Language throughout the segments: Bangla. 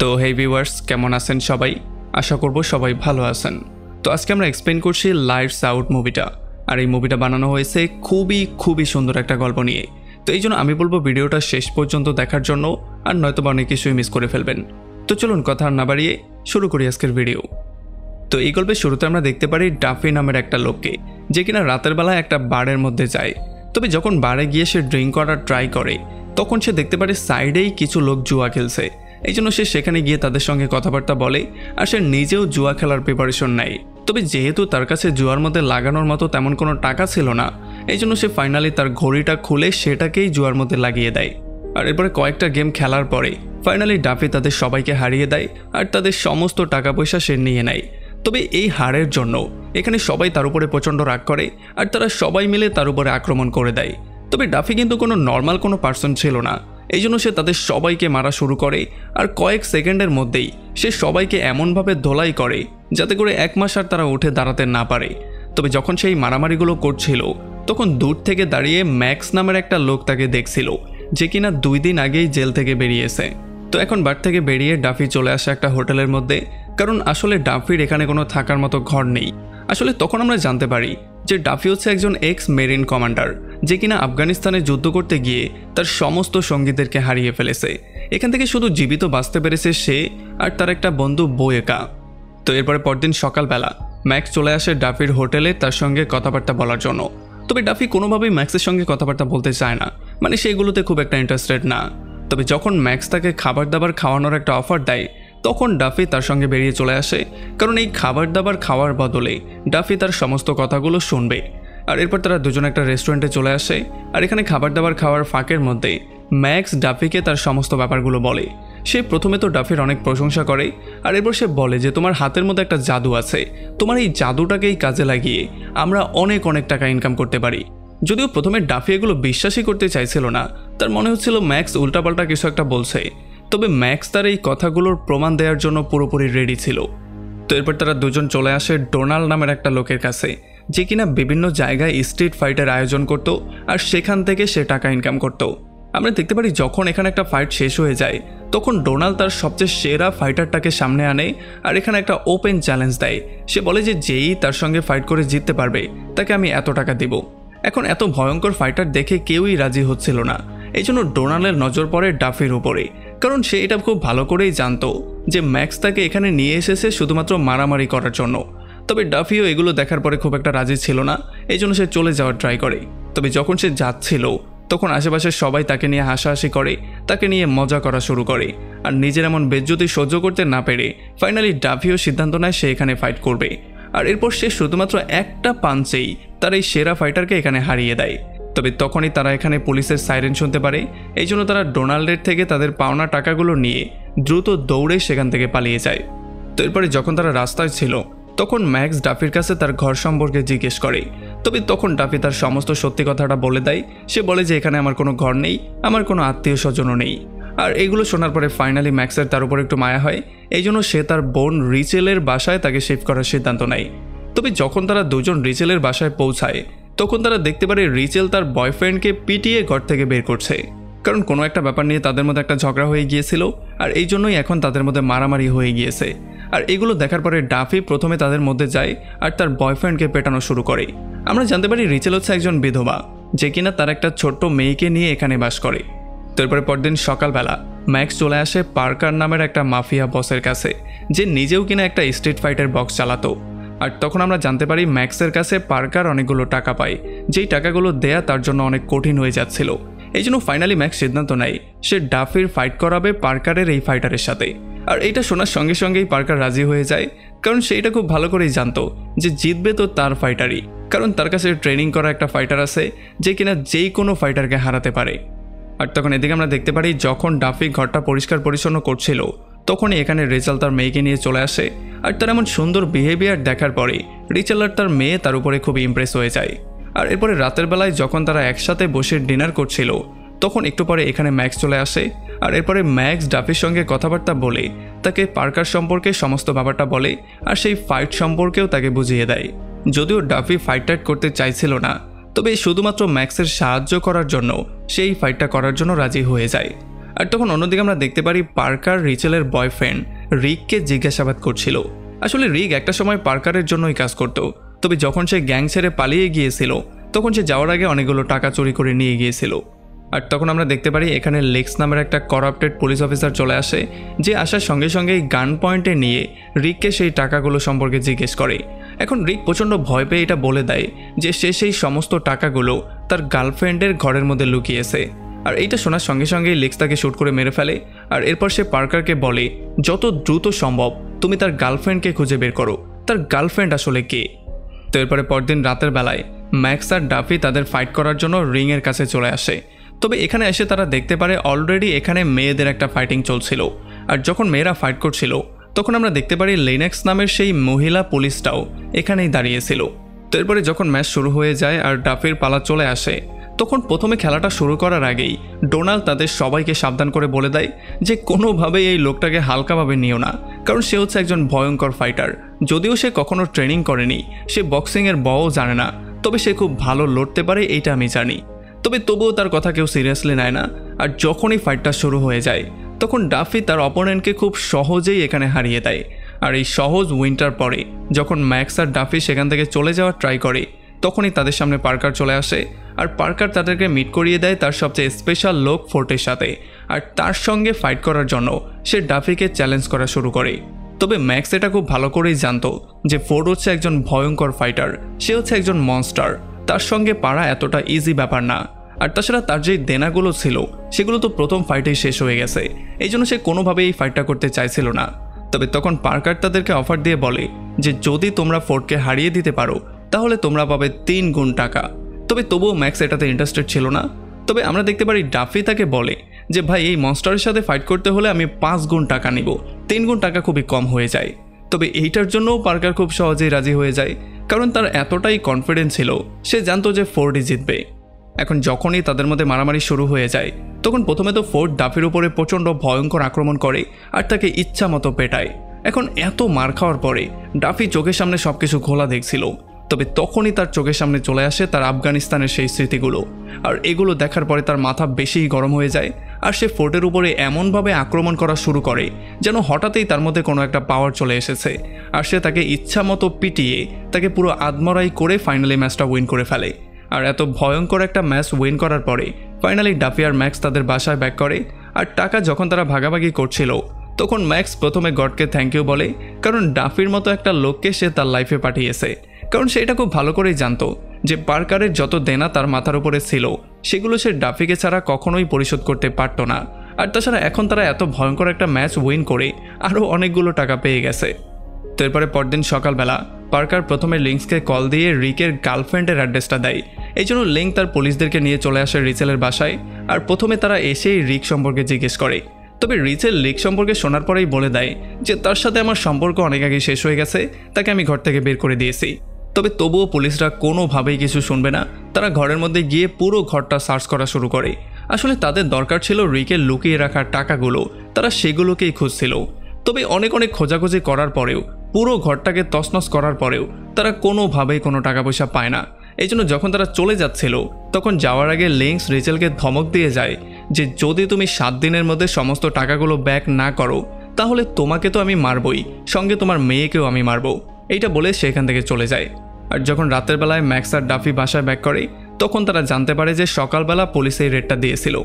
তো হে ভিউয়ার্স, কেমন আছেন সবাই? আশা করব সবাই ভালো আছেন। তো আজকে আমরা এক্সপ্লেন করছি লাইটস আউট মুভিটা। আর এই মুভিটা বানানো হয়েছে খুবই সুন্দর একটা গল্প নিয়ে। তো এই জন্য আমি বলবো ভিডিওটা শেষ পর্যন্ত দেখার জন্য, আর নয়তোবা অনেক কিছুই মিস করে ফেলবেন। তো চলুন কথা না বাড়িয়ে শুরু করি আজকের ভিডিও। তো এই গল্পের শুরুতে আমরা দেখতে পারি ডাফি নামের একটা লোককে, যে কিনা রাতের বেলায় একটা বারের মধ্যে যায়। তবে যখন বারে গিয়ে সে ড্রিঙ্ক করার ট্রাই করে, তখন সে দেখতে পারে সাইডেই কিছু লোক জুয়া খেলছে। এই জন্য সে সেখানে গিয়ে তাদের সঙ্গে কথাবার্তা বলে, আর সে নিজেও জুয়া খেলার প্রিপারেশন নেয়। তবে যেহেতু তার কাছে জুয়ার মধ্যে লাগানোর মতো তেমন কোনো টাকা ছিল না, এই জন্য সে ফাইনালি তার ঘড়িটা খুলে সেটাকেই জুয়ার মধ্যে লাগিয়ে দেয়। আর এরপরে কয়েকটা গেম খেলার পরে ফাইনালি ডাফি তাদের সবাইকে হারিয়ে দেয়, আর তাদের সমস্ত টাকা পয়সা সে নিয়ে নেয়। তবে এই হারের জন্য এখানে সবাই তার উপরে প্রচণ্ড রাগ করে, আর তারা সবাই মিলে তার উপরে আক্রমণ করে দেয়। তবে ডাফি কিন্তু কোনো নর্মাল কোনো পার্সন ছিল না, এই জন্য সে তাদের সবাইকে মারা শুরু করে। আর কয়েক সেকেন্ডের মধ্যেই সে সবাইকে এমনভাবে ধোলাই করে যাতে করে এক মাস আর তারা উঠে দাঁড়াতে না পারে। তবে যখন সেই মারামারিগুলো করছিল, তখন দূর থেকে দাঁড়িয়ে ম্যাক্স নামের একটা লোক তাকে দেখছিল, যে কিনা 2 দিন আগেই জেল থেকে বেরিয়েছে। তো এখন বার থেকে বেরিয়ে ডাফি চলে আসে একটা হোটেলের মধ্যে, কারণ আসলে ডাফির এখানে কোনো থাকার মতো ঘর নেই। আসলে তখন আমরা জানতে পারি যে ডাফি হচ্ছে একজন এক্স মেরিন কমান্ডার, যে কিনা আফগানিস্তানে যুদ্ধ করতে গিয়ে তার সমস্ত সঙ্গীদেরকে হারিয়ে ফেলেছে। এখান থেকে শুধু জীবিত বাঁচতে পেরেছে সে আর তার একটা বন্ধু বোয়েকা। তো এরপরে পরদিন সকালবেলা ম্যাক্স চলে আসে ডাফির হোটেলে তার সঙ্গে কথাবার্তা বলার জন্য। তবে ডাফি কোনোভাবেই ম্যাক্সের সঙ্গে কথাবার্তা বলতে চায় না, মানে সেগুলোতে খুব একটা ইন্টারেস্টেড না। তবে যখন ম্যাক্স তাকে খাবার দাবার খাওয়ানোর একটা অফার দেয়, তখন ডাফি তার সঙ্গে বেরিয়ে চলে আসে, কারণ এই খাবার দাবার খাওয়ার বদলে ডাফি তার সমস্ত কথাগুলো শুনবে। আর এরপর তারা দুজন একটা রেস্টুরেন্টে চলে আসে, আর এখানে খাবার দাবার খাওয়ার ফাঁকের মধ্যে ম্যাক্স ডাফিকে তার সমস্ত ব্যাপারগুলো বলে। সে প্রথমে তো ডাফির অনেক প্রশংসা করে, আর এরপর সে বলে যে তোমার হাতের মধ্যে একটা জাদু আছে, তোমার এই জাদুটাকেই কাজে লাগিয়ে আমরা অনেক টাকা ইনকাম করতে পারি। যদিও প্রথমে ডাফি এগুলো বিশ্বাসই করতে চাইছিল না, তার মনে হচ্ছিল ম্যাক্স উল্টাপাল্টা কিছু একটা বলছে। তবে ম্যাক্স তার এই কথাগুলোর প্রমাণ দেওয়ার জন্য পুরোপুরি রেডি ছিল। তো এরপর তারা দুজন চলে আসে ডোনাল্ড নামের একটা লোকের কাছে, যে কিনা বিভিন্ন জায়গায় স্ট্রিট ফাইটের আয়োজন করত, আর সেখান থেকে সে টাকা ইনকাম করত। আমরা দেখতে পারি যখন এখানে একটা ফাইট শেষ হয়ে যায়, তখন ডোনাল্ড তার সবচেয়ে সেরা ফাইটারটাকে সামনে আনে, আর এখানে একটা ওপেন চ্যালেঞ্জ দেয়। সে বলে যে যেই তার সঙ্গে ফাইট করে জিততে পারবে তাকে আমি এত টাকা দেব। এখন এত ভয়ঙ্কর ফাইটার দেখে কেউই রাজি হচ্ছিল না, এই জন্য ডোনাল্ডের নজর পড়ে ডাফির উপরে, কারণ সে এটা খুব ভালো করেই জানতো যে ম্যাক্স তাকে এখানে নিয়ে এসেছে শুধুমাত্র মারামারি করার জন্য। তবে ডাফিও এগুলো দেখার পরে খুব একটা রাজি ছিল না, এই জন্য সে চলে যাওয়ার ট্রাই করে। তবে যখন সে যাচ্ছিল, তখন আশেপাশের সবাই তাকে নিয়ে হাসাহাসি করে, তাকে নিয়ে মজা করা শুরু করে। আর নিজের এমন বেজ্জতি সহ্য করতে না পেরে ফাইনালি ডাফিও সিদ্ধান্ত নেয় সে এখানে ফাইট করবে। আর এরপর সে শুধুমাত্র একটা পাঞ্চেই তার এই সেরা ফাইটারকে এখানে হারিয়ে দেয়। তবে তখনই তারা এখানে পুলিশের সাইরেন শুনতে পারে, এই জন্য তারা ডোনাল্ডের থেকে তাদের পাওনা টাকাগুলো নিয়ে দ্রুত দৌড়ে সেখান থেকে পালিয়ে যায়। তো এরপরে যখন তারা রাস্তায় ছিল, তখন ম্যাক্স ডাফির কাছে তার ঘর সম্পর্কে জিজ্ঞেস করে। তবে তখন ডাফি তার সমস্ত সত্যি কথাটা বলে দেয়। সে বলে যে এখানে আমার কোনো ঘর নেই, আমার কোনো আত্মীয় স্বজনও নেই। আর এগুলো শোনার পরে ফাইনালি ম্যাক্সের তার উপর একটু মায়া হয়, এই জন্য সে তার বোন রিচেলের বাসায় তাকে শিফট করার সিদ্ধান্ত নেয়। তবে যখন তারা দুজন রিচেলের বাসায় পৌঁছায়, তখন তারা দেখতে পারে রিচেল তার বয়ফ্রেন্ডকে পিটিয়ে ঘর থেকে বের করছে, কারণ কোনো একটা ব্যাপার নিয়ে তাদের মধ্যে একটা ঝগড়া হয়ে গিয়েছিল, আর এই জন্যই এখন তাদের মধ্যে মারামারি হয়ে গিয়েছে। আর এগুলো দেখার পরে ডাফি প্রথমে তাদের মধ্যে যায় আর তার বয়ফ্রেন্ডকে পেটানো শুরু করে। আমরা জানতে পারি রিচেল হচ্ছে একজন বিধবা, যে কিনা তার একটা ছোট্ট মেয়েকে নিয়ে এখানে বাস করে। তো এরপরে পরদিন সকালবেলা ম্যাক্স চলে আসে পার্কার নামের একটা মাফিয়া বসের কাছে, যে নিজেও কিনা একটা স্ট্রিট ফাইটের বক্স চালাতো। আর তখন আমরা জানতে পারি ম্যাক্সের কাছে পার্কার অনেকগুলো টাকা পায়, যেই টাকাগুলো দেয়া তার জন্য অনেক কঠিন হয়ে যাচ্ছিল। এই জন্য ফাইনালি ম্যাক্স সিদ্ধান্ত নেয় সে ডাফির ফাইট করাবে পার্কারের এই ফাইটারের সাথে। আর এইটা শোনার সঙ্গে সঙ্গেই পার্কার রাজি হয়ে যায়, কারণ সেইটা খুব ভালো করেই জানতো যে জিতবে তো তার ফাইটারই, কারণ তার কাছে ট্রেনিং করা একটা ফাইটার আছে যে কিনা যেই কোনো ফাইটারকে হারাতে পারে। আর তখন এদিকে আমরা দেখতে পারি যখন ডাফি ঘরটা পরিষ্কার পরিচ্ছন্ন করছিল, তখনই এখানে রিচেল তার মেয়েকে নিয়ে চলে আসে। আর তার এমন সুন্দর বিহেভিয়ার দেখার পরে রিচেল আর তার মেয়ে তার উপরে খুবই ইমপ্রেস হয়ে যায়। আর এরপরে রাতের বেলায় যখন তারা একসাথে বসে ডিনার করছিল, তখন একটু পরে এখানে ম্যাক্স চলে আসে। আর এরপরে ম্যাক্স ডাফির সঙ্গে কথাবার্তা বলে তাকে পার্কার সম্পর্কে সমস্ত ব্যাপারটা বলে, আর সেই ফাইট সম্পর্কেও তাকে বুঝিয়ে দেয়। যদিও ডাফি ফাইট করতে চাইছিল না, তবে শুধুমাত্র ম্যাক্সের সাহায্য করার জন্য সেই ফাইটটা করার জন্য রাজি হয়ে যায়। আর তখন অন্যদিকে আমরা দেখতে পারি পার্কার রিচেলের বয়ফ্রেন্ড রিককে জিজ্ঞাসাবাদ করছিল। আসলে রিক একটা সময় পার্কারের জন্যই কাজ করত, তবে যখন সে গ্যাং ছেড়ে পালিয়ে গিয়েছিল তখন সে যাওয়ার আগে অনেকগুলো টাকা চুরি করে নিয়ে গিয়েছিল। আর তখন আমরা দেখতে পারি এখানে লেক্স নামের একটা করাপ্টেড পুলিশ অফিসার চলে আসে, যে আসার সঙ্গে সঙ্গেই গান পয়েন্টে নিয়ে রিককে সেই টাকাগুলো সম্পর্কে জিজ্ঞেস করে। এখন রিক প্রচণ্ড ভয় পেয়ে এটা বলে দেয় যে সে সেই সমস্ত টাকাগুলো তার গার্লফ্রেন্ডের ঘরের মধ্যে লুকিয়েছে। আর এইটা শোনার সঙ্গে সঙ্গেই লেক্স তাকে শ্যুট করে মেরে ফেলে। আর এরপর সে পার্কারকে বলে যত দ্রুত সম্ভব তুমি তার গার্লফ্রেন্ডকে খুঁজে বের করো, তার গার্লফ্রেন্ড আসলে কে। তো এরপরে পরদিন রাতের বেলায় ম্যাক্স আর ডাফি তাদের ফাইট করার জন্য রিংয়ের কাছে চলে আসে। তবে এখানে এসে তারা দেখতে পারে অলরেডি এখানে মেয়েদের একটা ফাইটিং চলছিল। আর যখন মেয়েরা ফাইট করছিল তখন আমরা দেখতে পারি লিনেক্স নামের সেই মহিলা পুলিশটাও এখানেই দাঁড়িয়েছিল। তো এরপরে যখন ম্যাচ শুরু হয়ে যায় আর ডাফির পালা চলে আসে, তখন প্রথমে খেলাটা শুরু করার আগেই ডোনাল্ড তাদের সবাইকে সাবধান করে বলে দেয় যে কোনোভাবেই এই লোকটাকে হালকাভাবে নিও না, কারণ সে হচ্ছে একজন ভয়ঙ্কর ফাইটার। যদিও সে কখনো ট্রেনিং করেনি, সে বক্সিংয়ের বও জানে না, তবে সে খুব ভালো লড়তে পারে এইটা আমি জানি। তবে তবুও তার কথা কেউ সিরিয়াসলি নেয় না। আর যখনই ফাইটটা শুরু হয়ে যায় তখন ডাফি তার অপোনেন্টকে খুব সহজেই এখানে হারিয়ে দেয়। আর এই সহজ উইনটার পরে যখন ম্যাক্স আর ডাফি সেখান থেকে চলে যাওয়ার ট্রাই করে তখনই তাদের সামনে পার্কার চলে আসে। আর পার্কার তাদেরকে মিট করিয়ে দেয় তার সবচেয়ে স্পেশাল লোক ফোর্টের সাথে। আর তার সঙ্গে ফাইট করার জন্য সে ডাফিকে চ্যালেঞ্জ করা শুরু করে। তবে ম্যাক্স এটা খুব ভালো করেই জানতো যে ফোর্ড হচ্ছে একজন ভয়ঙ্কর ফাইটার, সে হচ্ছে একজন মনস্টার, তার সঙ্গে পারা এতটা ইজি ব্যাপার না। আর তাছাড়া তার যেই দেনাগুলো ছিল সেগুলো তো প্রথম ফাইটেই শেষ হয়ে গেছে, এই জন্য সে কোনোভাবেই এই ফাইটটা করতে চাইছিল না। তবে তখন পার্কার তাদেরকে অফার দিয়ে বলে যে যদি তোমরা ফোর্ডকে হারিয়ে দিতে পারো তাহলে তোমরা পাবে 3 গুণ টাকা। তবে তবুও ম্যাক্স এটাতে ইন্টারেস্টেড ছিল না। তবে আমরা দেখতে পারি ডাফি তাকে বলে যে ভাই এই মনস্টারের সাথে ফাইট করতে হলে আমি 5 গুণ টাকা নিব, 3 গুণ টাকা খুবই কম হয়ে যায়। তবে এইটার জন্যও পার্কার খুব সহজেই রাজি হয়ে যায়, কারণ তার এতটাই কনফিডেন্স ছিল, সে জানতো যে ফোর্ডই জিতবে। এখন যখনই তাদের মধ্যে মারামারি শুরু হয়ে যায় তখন প্রথমে তো ফোর্ড ডাফির উপরে প্রচণ্ড ভয়ঙ্কর আক্রমণ করে আর তাকে ইচ্ছা মতো পেটায়। এখন এত মার খাওয়ার পরে ডাফি চোখের সামনে সবকিছু খোলা দেখছিল। তবে তখনই তার চোখের সামনে চলে আসে তার আফগানিস্তানের সেই স্মৃতিগুলো। আর এগুলো দেখার পরে তার মাথা বেশিই গরম হয়ে যায়। আর সে ফোর্টের উপরে এমনভাবে আক্রমণ করা শুরু করে যেন হঠাৎই তার মধ্যে কোনো একটা পাওয়ার চলে এসেছে। আর সে তাকে ইচ্ছা মতো পিটিয়ে তাকে পুরো আদমরাই করে ফাইনালি ম্যাচটা উইন করে ফেলে। আর এত ভয়ঙ্কর একটা ম্যাচ উইন করার পরে ফাইনালি ডাফি আর ম্যাক্স তাদের বাসায় ব্যাক করে। আর টাকা যখন তারা ভাগাভাগি করছিল তখন ম্যাক্স প্রথমে গডকে থ্যাংক ইউ বলে, কারণ ডাফির মতো একটা লোককে সে তার লাইফে পাঠিয়েছে। কারণ সে এটা খুব ভালো করেই জানতো যে পার্কারের যত দেনা তার মাথার উপরে ছিল সেগুলো সে ডাফিকে ছাড়া কখনোই পরিশোধ করতে পারতো না। আর তাছাড়া এখন তারা এত ভয়ঙ্কর একটা ম্যাচ উইন করে আরও অনেকগুলো টাকা পেয়ে গেছে। তো এরপরে পরদিন সকালবেলা পার্কার প্রথমে লিঙ্কসকে কল দিয়ে রিকের গার্লফ্রেন্ডের অ্যাড্রেসটা দেয়। এই জন্য লিঙ্ক তার পুলিশদেরকে নিয়ে চলে আসে রিচেলের বাসায়। আর প্রথমে তারা এসেই রিক সম্পর্কে জিজ্ঞেস করে। তবে রিচেল লিক সম্পর্কে শোনার পরেই বলে দেয় যে তার সাথে আমার সম্পর্ক অনেক আগে শেষ হয়ে গেছে, তাকে আমি ঘর থেকে বের করে দিয়েছি। তবে তবুও পুলিশরা কোনোভাবেই কিছু শুনবে না। তারা ঘরের মধ্যে গিয়ে পুরো ঘরটা সার্চ করা শুরু করে। আসলে তাদের দরকার ছিল রিকের লুকিয়ে রাখার টাকাগুলো, তারা সেগুলোকেই খুঁজছিল। তবে অনেক খোঁজাখুঁজি করার পরেও, পুরো ঘরটাকে তছনছ করার পরেও তারা কোনোভাবেই কোনো টাকা পয়সা পায় না। এই জন্য যখন তারা চলে যাচ্ছিল তখন যাওয়ার আগে লিঙ্কস রিচেলকে ধমক দিয়ে যায় যে যদি তুমি 7 দিনের মধ্যে সমস্ত টাকাগুলো ব্যাক না করো তাহলে তোমাকে তো আমি মারবই, সঙ্গে তোমার মেয়েকেও আমি মারবো। এইটা বলে সেখান থেকে চলে যায়। আর যখন রাতের বেলায় ম্যাক্স আর ডাফি বাসায় ব্যাক করে তখন তারা জানতে পারে যে সকালবেলা পুলিশ এই রেটটা দিয়েছিল।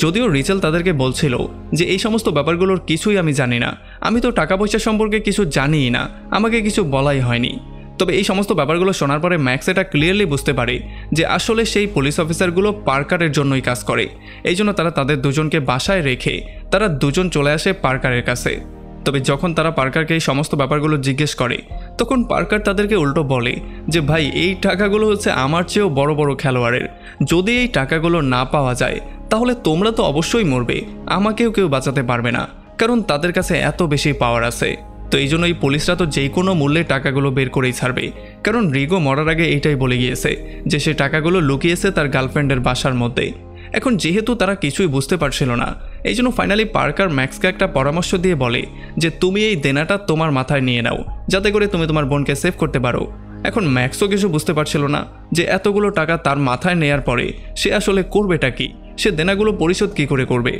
যদিও রিচেল তাদেরকে বলছিল যে এই সমস্ত ব্যাপারগুলোর কিছুই আমি জানি না, আমি তো টাকা পয়সা সম্পর্কে কিছু জানিই না, আমাকে কিছু বলাই হয়নি। তবে এই সমস্ত ব্যাপারগুলো শোনার পরে ম্যাক্স এটা ক্লিয়ারলি বুঝতে পারে যে আসলে সেই পুলিশ অফিসারগুলো পার্কারের জন্যই কাজ করে। এই জন্য তারা তাদের দুজনকে বাসায় রেখে তারা দুজন চলে আসে পার্কারের কাছে। তবে যখন তারা পার্কারকে এই সমস্ত ব্যাপারগুলো জিজ্ঞেস করে তখন পার্কার তাদেরকে উল্টো বলে যে ভাই এই টাকাগুলো হচ্ছে আমার চেয়েও বড় বড় খেলোয়াড়ের, যদি এই টাকাগুলো না পাওয়া যায় তাহলে তোমরা তো অবশ্যই মরবে, আমাকেও কেউ বাঁচাতে পারবে না, কারণ তাদের কাছে এত বেশি পাওয়ার আছে। তো এই জন্য এই পুলিশরা তো যে কোনো মূল্যে টাকাগুলো বের করেই ছাড়বে, কারণ রিগো মরার আগে এইটাই বলে গিয়েছে যে সে টাকাগুলো লুকিয়েছে তার গার্লফ্রেন্ডের বাসার মধ্যে। এখন যেহেতু তারা কিছুই বুঝতে পারছিল না এই জন্য ফাইনালি পার্কার ম্যাক্সকে একটা পরামর্শ দিয়ে বলে যে তুমি এই দেনাটা তোমার মাথায় নিয়ে নাও যাতে করে তুমি তোমার বোনকে সেভ করতে পারো। এখন ম্যাক্সও কিছু বুঝতে পারছিল না যে এতগুলো টাকা তার মাথায় নেয়ার পরে সে আসলে করবেটা কি, সে দেনাগুলো পরিশোধ কি করে করবে।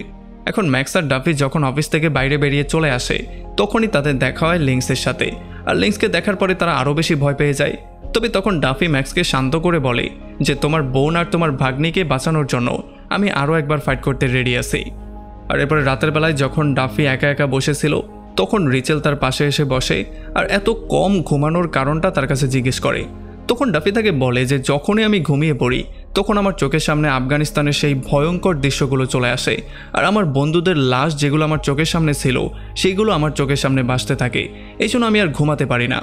এখন ম্যাক্স আর ডাফি যখন অফিস থেকে বাইরে বেরিয়ে চলে আসে তখনই তাদের দেখা হয় লিংসের সাথে। আর লিংসকে দেখার পরে তারা আরও বেশি ভয় পেয়ে যায়। তবে তখন ডাফি ম্যাক্সকে শান্ত করে বলে যে তোমার বোন আর তোমার ভাগ্নিকে বাঁচানোর জন্য আমি আরও একবার ফাইট করতে রেডি আছি। আর এরপরে রাতের বেলায় যখন ডাফি একা একা বসেছিল তখন রিচেল তার পাশে এসে বসে আর এত কম ঘুমানোর কারণটা তার কাছে জিজ্ঞেস করে। তখন ডাফি তাকে বলে যে যখনই আমি ঘুমিয়ে পড়ি তখন আমার চোখের সামনে আফগানিস্তানের সেই ভয়ঙ্কর দৃশ্যগুলো চলে আসে আর আমার বন্ধুদের লাশ যেগুলো আমার চোখের সামনে ছিল সেইগুলো আমার চোখের সামনে ভাসতে থাকে, এই জন্য আমি আর ঘুমাতে পারি না।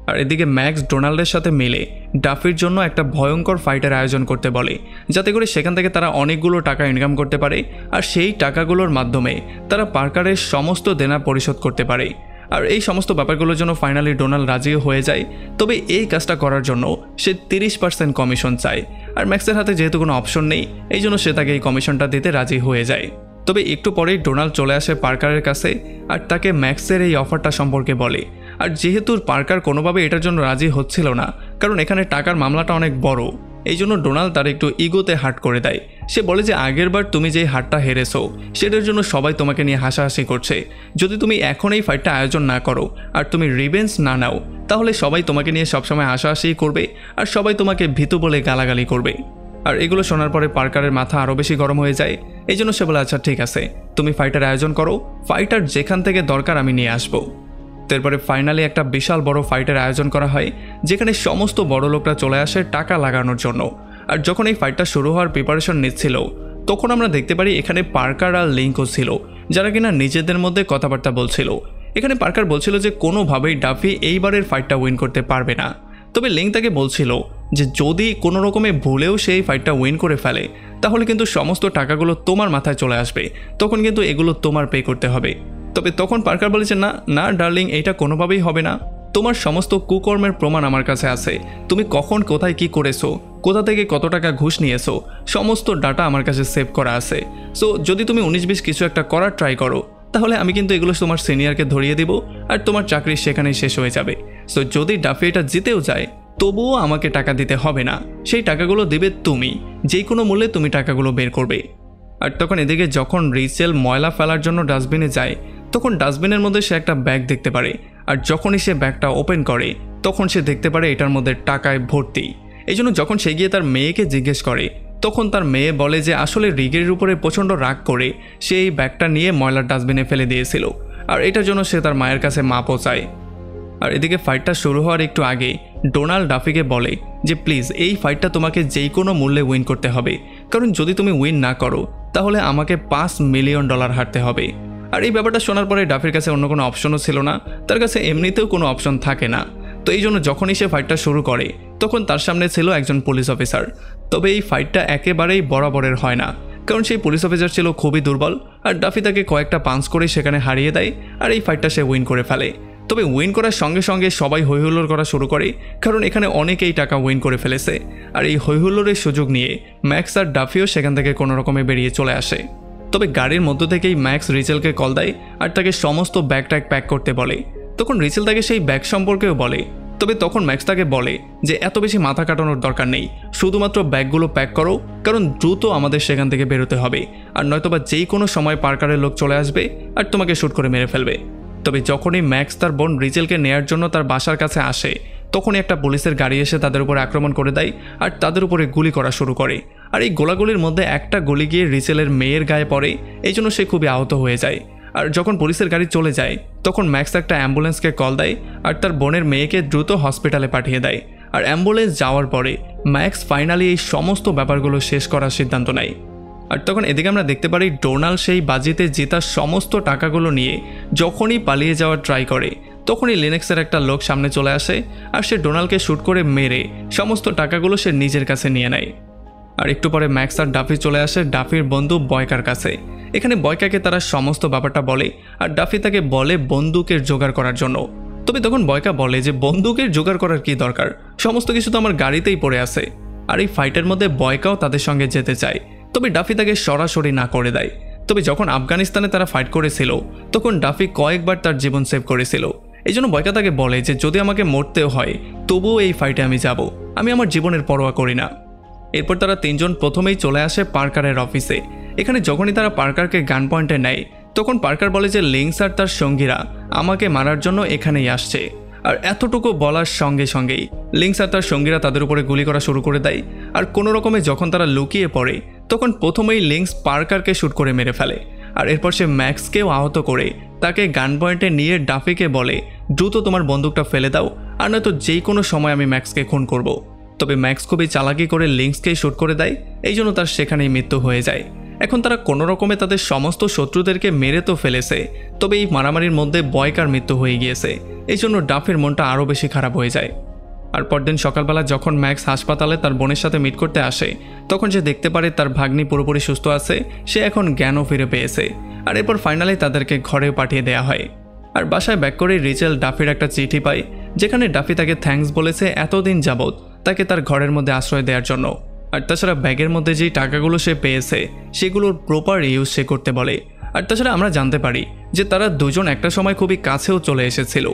আর এদিকে ম্যাক্স ডোনাল্ডের সাথে মিলে ডাফির জন্য একটা ভয়ঙ্কর ফাইটের আয়োজন করতে বলে, যাতে করে সেখান থেকে তারা অনেকগুলো টাকা ইনকাম করতে পারে আর সেই টাকাগুলোর মাধ্যমে তারা পার্কারের সমস্ত দেনা পরিশোধ করতে পারে। আর এই সমস্ত ব্যাপারগুলোর জন্য ফাইনালি ডোনাল্ড রাজিও হয়ে যায়। তবে এই কাজটা করার জন্য সে 30% কমিশন চায়। আর ম্যাক্সের হাতে যেহেতু কোনো অপশন নেই এই জন্য সে তাকে এই কমিশনটা দিতে রাজি হয়ে যায়। তবে একটু পরেই ডোনাল্ড চলে আসে পার্কারের কাছে আর তাকে ম্যাক্সের এই অফারটা সম্পর্কে বলে। আর যেহেতু পার্কার কোনোভাবে এটার জন্য রাজি হচ্ছিল না, কারণ এখানে টাকার মামলাটা অনেক বড়, এই জন্য ডোনাল্ড তার একটু ইগোতে হার্ট করে দেয়। সে বলে যে আগেরবার তুমি যেই হারটা হেরেছো সেটার জন্য সবাই তোমাকে নিয়ে হাসাহাসি করছে, যদি তুমি এখন এই ফাইটটা আয়োজন না করো আর তুমি রিভেঞ্জ না নাও তাহলে সবাই তোমাকে নিয়ে সবসময় হাসাহাসি করবে আর সবাই তোমাকে ভীতু বলে গালাগালি করবে। আর এগুলো শোনার পরে পার্কারের মাথা আরও বেশি গরম হয়ে যায়। এই জন্য সে বলে আচ্ছা ঠিক আছে, তুমি ফাইটার আয়োজন করো, ফাইটার যেখান থেকে দরকার আমি নিয়ে আসবো। তারপরে ফাইনালি একটা বিশাল বড় ফাইটের আয়োজন করা হয় যেখানে সমস্ত বড় লোকরা চলে আসে টাকা লাগানোর জন্য। আর যখন এই ফাইটটা শুরু হওয়ার প্রিপারেশন নিচ্ছিল তখন আমরা দেখতে পারি এখানে পার্কার আর লিঙ্কও ছিল, যারা কিনা নিজেদের মধ্যে কথাবার্তা বলছিল। এখানে পার্কার বলছিল যে কোনোভাবেই ডাফি এইবারের ফাইটটা উইন করতে পারবে না। তবে লিঙ্ক তাকে বলছিল যে যদি কোনো রকমে ভুলেও সেই ফাইটটা উইন করে ফেলে তাহলে কিন্তু সমস্ত টাকাগুলো তোমার মাথায় চলে আসবে, তখন কিন্তু এগুলো তোমার পে করতে হবে। তবে তখন পার্কার বলেছে না না ডার্লিং, এটা কোনোভাবেই হবে না, তোমার সমস্ত কুকর্মের প্রমাণ আমার কাছে আছে, তুমি কখন কোথায় কি করেছো, কোথা থেকে কত টাকা ঘুষ নিয়েছো, সমস্ত ডাটা আমার কাছে সেভ করা আছে। সো যদি তুমি 19-20 কিছু একটা করার ট্রাই করো তাহলে আমি কিন্তু এগুলো তোমার সিনিয়রকে ধরিয়ে দিব আর তোমার চাকরি সেখানেই শেষ হয়ে যাবে। সো যদি ডাফি এটা জিতেও যায় তবুও আমাকে টাকা দিতে হবে না, সেই টাকাগুলো দেবে তুমি, যে কোনো মূল্যে তুমি টাকাগুলো বের করবে। আর তখন এদিকে যখন রিচেল ময়লা ফেলার জন্য ডাস্টবিনে যায় তখন ডাস্টবিনের মধ্যে সে একটা ব্যাগ দেখতে পারে। আর যখনই সে ব্যাগটা ওপেন করে তখন সে দেখতে পারে এটার মধ্যে টাকায় ভর্তি। এই জন্য যখন সে গিয়ে তার মেয়েকে জিজ্ঞেস করে তখন তার মেয়ে বলে যে আসলে রিগের উপরে প্রচণ্ড রাগ করে সে এই ব্যাগটা নিয়ে ময়লার ডাস্টবিনে ফেলে দিয়েছিল আর এটার জন্য সে তার মায়ের কাছে মাপও চায়। আর এদিকে ফাইটটা শুরু হওয়ার একটু আগে ডোনাল্ড ডাফিকে বলে যে প্লিজ এই ফাইটটা তোমাকে যেই কোনো মূল্যে উইন করতে হবে, কারণ যদি তুমি উইন না করো তাহলে আমাকে $5 মিলিয়ন হারতে হবে। আর এই ব্যাপারটা শোনার পরে ডাফির কাছে অন্য কোনো অপশনও ছিল না, তার কাছে এমনিতেও কোনো অপশন থাকে না। তো এই জন্য যখনই সে ফাইটটা শুরু করে তখন তার সামনে ছিল একজন পুলিশ অফিসার। তবে এই ফাইটটা একেবারেই বরাবরের হয় না, কারণ সেই পুলিশ অফিসার ছিল খুবই দুর্বল আর ডাফি তাকে কয়েকটা পাঞ্চ করে সেখানে হারিয়ে দেয় আর এই ফাইটটা সে উইন করে ফেলে। তবে উইন করার সঙ্গে সঙ্গে সবাই হৈহুল্লোড় করা শুরু করে, কারণ এখানে অনেকেই টাকা উইন করে ফেলেছে। আর এই হৈহুল্লোড়ের সুযোগ নিয়ে ম্যাক্স আর ডাফিও সেখান থেকে কোনো রকমে বেরিয়ে চলে আসে। তবে গাড়ির মধ্য থেকেই ম্যাক্স রিচেলকে কল দেয় আর তাকে সমস্ত ব্যাগ ট্যাগ প্যাক করতে বলে। তখন রিচেল তাকে সেই ব্যাগ সম্পর্কেও বলে। তবে তখন ম্যাক্স তাকে বলে যে এত বেশি মাথা কাটানোর দরকার নেই, শুধুমাত্র ব্যাগগুলো প্যাক করো, কারণ দ্রুত আমাদের সেখান থেকে বেরোতে হবে, আর নয়তোবা যেই কোনো সময় পার্কারের লোক চলে আসবে আর তোমাকে শ্যুট করে মেরে ফেলবে। তবে যখনই ম্যাক্স তার বোন রিচেলকে নেয়ার জন্য তার বাসার কাছে আসে তখনই একটা পুলিশের গাড়ি এসে তাদের উপর আক্রমণ করে দেয় আর তাদের উপরে গুলি করা শুরু করে। আর এই গোলাগুলির মধ্যে একটা গুলি গিয়ে রিচেলের মেয়ের গায়ে পড়ে, এই জন্য সে খুবই আহত হয়ে যায়। আর যখন পুলিশের গাড়ি চলে যায় তখন ম্যাক্স একটা অ্যাম্বুলেন্সকে কল দেয় আর তার বোনের মেয়েকে দ্রুত হসপিটালে পাঠিয়ে দেয়। আর অ্যাম্বুলেন্স যাওয়ার পরে ম্যাক্স ফাইনালি এই সমস্ত ব্যাপারগুলো শেষ করার সিদ্ধান্ত নেয়। আর তখন এদিকে আমরা দেখতে পারি ডোনাল্ড সেই বাজিতে জেতা সমস্ত টাকাগুলো নিয়ে যখনই পালিয়ে যাওয়ার ট্রাই করে তখনই লিনেক্সের একটা লোক সামনে চলে আসে আর সে ডোনাল্ডকে শ্যুট করে মেরে সমস্ত টাকাগুলো সে নিজের কাছে নিয়ে নেয়। আর একটু পরে ম্যাক্স আর ডাফি চলে আসে ডাফির বন্ধু বয়কার কাছে। এখানে বয়কাকে তারা সমস্ত ব্যাপারটা বলে আর ডাফি তাকে বলে বন্দুকের জোগাড় করার জন্য। তবে তখন বয়কা বলে যে বন্দুকের জোগাড় করার কি দরকার, সমস্ত কিছু তো আমার গাড়িতেই পড়ে আছে। আর এই ফাইটের মধ্যে বয়কাও তাদের সঙ্গে যেতে চায়, তবে ডাফি তাকে সরাসরি না করে দেয়। তবে যখন আফগানিস্তানে তারা ফাইট করেছিল তখন ডাফি কয়েকবার তার জীবন সেভ করেছিল, এই জন্য বয়কা তাকে বলে যে যদি আমাকে মরতেও হয় তবুও এই ফাইটে আমি যাব, আমি আমার জীবনের পরোয়া করি না। এরপর তারা তিনজন প্রথমেই চলে আসে পার্কারের অফিসে। এখানে যখনই তারা পার্কারকে গান পয়েন্টে নেয় তখন পার্কার বলে যে লিংস আর তার সঙ্গীরা আমাকে মারার জন্য এখানেই আসছে। আর এতটুকু বলার সঙ্গে সঙ্গেই লিংস আর তার সঙ্গীরা তাদের উপরে গুলি করা শুরু করে দেয়। আর কোনো রকমে যখন তারা লুকিয়ে পড়ে তখন প্রথমেই লিংস পার্কারকে শ্যুট করে মেরে ফেলে। আর এরপর সে ম্যাক্সকেও আহত করে তাকে গান পয়েন্টে নিয়ে ডাফিকে বলে দ্রুত তোমার বন্দুকটা ফেলে দাও, আর নয়তো যে কোনো সময় আমি ম্যাক্সকে খুন করব। তবে ম্যাক্স খুবই চালাকি করে লিংসকেই শ্যুট করে দেয়, এই জন্য তার সেখানেই মৃত্যু হয়ে যায়। এখন তারা কোনো রকমে তাদের সমস্ত শত্রুদেরকে মেরে তো ফেলেছে, তবে এই মারামারির মধ্যে বয়কার মৃত্যু হয়ে গিয়েছে, এই জন্য ডাফের মনটা আরও বেশি খারাপ হয়ে যায়। আর পরদিন সকালবেলা যখন ম্যাক্স হাসপাতালে তার বোনের সাথে মিট করতে আসে তখন সে দেখতে পারে তার ভাগ্নি পুরোপুরি সুস্থ আছে, সে এখন জ্ঞানও ফিরে পেয়েছে। আর এরপর ফাইনালি তাদেরকে ঘরে পাঠিয়ে দেওয়া হয়। আর বাসায় ব্যাক করে রিচেল ডাফির একটা চিঠি পায়, যেখানে ডাফি তাকে থ্যাঙ্কস বলেছে এতদিন যাবৎ তাকে তার ঘরের মধ্যে আশ্রয় দেওয়ার জন্য। আর তাছাড়া ব্যাগের মধ্যে যেই টাকাগুলো সে পেয়েছে সেগুলোর প্রপার ইউজ সে করতে বলে। আর তাছাড়া আমরা জানতে পারি যে তারা দুজন একটা সময় খুবই কাছেও চলে এসেছিল,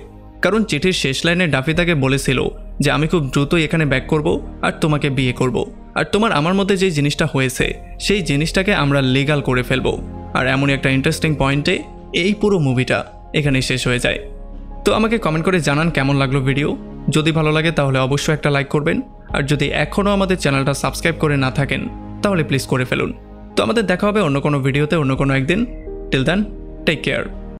কারণ চিঠির শেষ লাইনে ডাফি তাকে বলেছিল যে আমি খুব দ্রুতই এখানে ব্যাক করব আর তোমাকে বিয়ে করব, আর তোমার আমার মধ্যে যেই জিনিসটা হয়েছে সেই জিনিসটাকে আমরা লিগাল করে ফেলবো। আর এমনই একটা ইন্টারেস্টিং পয়েন্টে এই পুরো মুভিটা এখানে শেষ হয়ে যায়। তো আমাকে কমেন্ট করে জানান কেমন লাগলো ভিডিও। যদি ভালো লাগে তাহলে অবশ্যই একটা লাইক করবেন, আর যদি এখনও আমাদের চ্যানেলটা সাবস্ক্রাইব করে না থাকেন তাহলে প্লিজ করে ফেলুন। তো আমাদের দেখা হবে অন্য কোনো ভিডিওতে অন্য কোনো একদিন। Till then, take care.